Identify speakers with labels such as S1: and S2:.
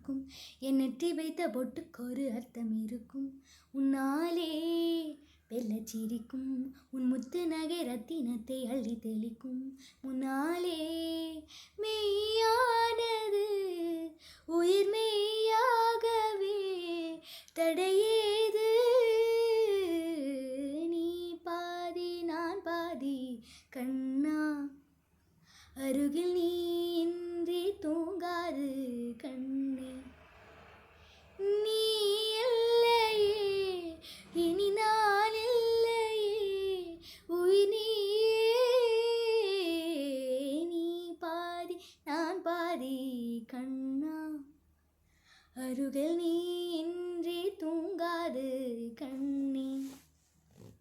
S1: இருக்கும். என் நெற்றி வைத்த பொட்டுக்கொரு அர்த்தம் இருக்கும். உன்னாலே வெள்ளச் சிரிக்கும் உன் முத்து நகை ரத்தினத்தை அள்ளி தெளிக்கும். முன்னாலே மெய்யானது உயிர் மெய்யாகவே தடையேது. நீ பாதி நான் பாதி கண்ணா, அருகில் நீ இன்றி தூங்காது கண்ணே. நீ இல்லையே இனி நான் இல்லையே உயிர் நீயே. நீ பாதி நான் பாதி கண்ணா, அருகில் நீ இன்றி தூங்காது கண்ணே.